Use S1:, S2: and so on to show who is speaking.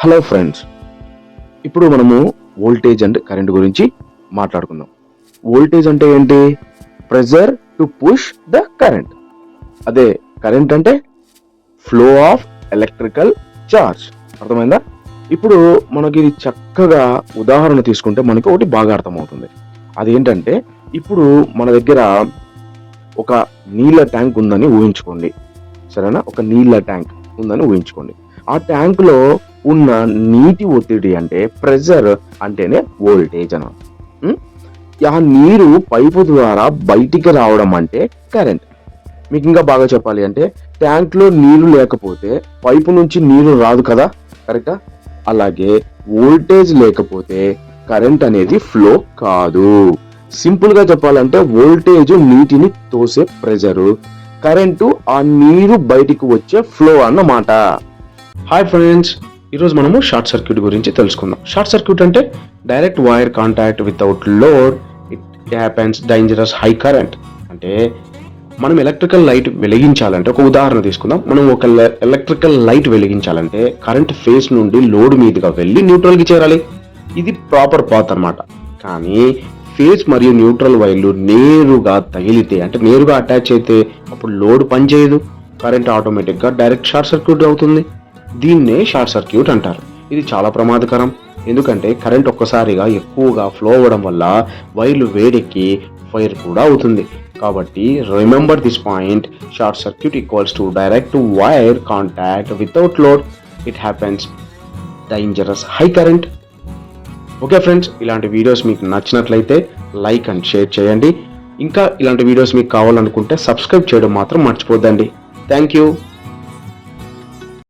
S1: Hello friends, ఇప్పుడు మనము voltage and current గురించి మాట్లాడుకుందాం. వోల్టేజ్ అంటే ఏంటి? Pressure to push the current. అదే కరెంట్ అంటే ఫ్లో ఆఫ్ ఎలక్ట్రికల్ చార్జ్. అర్థమైందా? ఇప్పుడు మనకి ఇది చక్కగా ఉదాహరణ తీసుకుంటే మనకి ఒకటి బాగా అర్థమవుతుంది. అదేంటంటే, ఇప్పుడు మన దగ్గర ఒక నీళ్ళ ట్యాంక్ ఉందని ఊహించుకోండి. సరేనా? ఒక నీళ్ళ ట్యాంక్ ఉందని ఊహించుకోండి. ఆ ట్యాంక్ లో ఉన్న నీటి ఒత్తిడి అంటే ప్రెజర్ అంటేనే వోల్టేజ్ అన్నమాట. ఆ నీరు పైపు ద్వారా బయటికి రావడం అంటే కరెంట్. మీకు ఇంకా బాగా చెప్పాలి అంటే, ట్యాంక్ లో నీరు లేకపోతే పైపు నుంచి నీరు రాదు కదా, కరెక్టా? అలాగే వోల్టేజ్ లేకపోతే కరెంట్ అనేది ఫ్లో కాదు. సింపుల్ గా చెప్పాలంటే, వోల్టేజ్ నీటిని తోసే ప్రెజరు, కరెంటు ఆ నీరు బయటికి వచ్చే ఫ్లో అన్నమాట. హాయ్ ఫ్రెండ్స్, ఈరోజు మనము షార్ట్ సర్క్యూట్ గురించి తెలుసుకుందాం. షార్ట్ సర్క్యూట్ అంటే direct wire contact without load, it happens dangerous high current. అంటే మనం ఎలక్ట్రికల్ లైట్ వెలిగించాలంటే, ఒక ఉదాహరణ తీసుకుందాం. మనం ఒక ఎలక్ట్రికల్ లైట్ వెలిగించాలంటే కరెంట్ ఫేస్ నుండి లోడ్ మీదుగా వెళ్ళి న్యూట్రల్కి చేరాలి. ఇది ప్రాపర్ పాత్ అన్నమాట. కానీ ఫేస్ మరియు న్యూట్రల్ వైర్లు నేరుగా తగిలితే, అంటే నేరుగా అటాచ్ అయితే, అప్పుడు లోడ్ పనిచేయదు, కరెంట్ ఆటోమేటిక్గా డైరెక్ట్ షార్ట్ సర్క్యూట్ అవుతుంది. దీన్నే షార్ట్ సర్క్యూట్ అంటారు. ఇది చాలా ప్రమాదకరం. ఎందుకంటే కరెంట్ ఒక్కసారిగా ఎక్కువగా ఫ్లో అవ్వడం వల్ల వైర్లు వేడెక్కి ఫైర్ కూడా అవుతుంది. కాబట్టి remember this point, short circuit equals to direct wire contact without load, it happens dangerous high current. Okay friends, ఇలాంటి వీడియోస్ మీకు నచ్చినట్లయితే లైక్ అండ్ షేర్ చేయండి. ఇంకా ఇలాంటి వీడియోస్ మీకు కావాలనుకుంటే సబ్స్క్రైబ్ చేయడం మాత్రం మర్చిపోద్దండి. Thank you.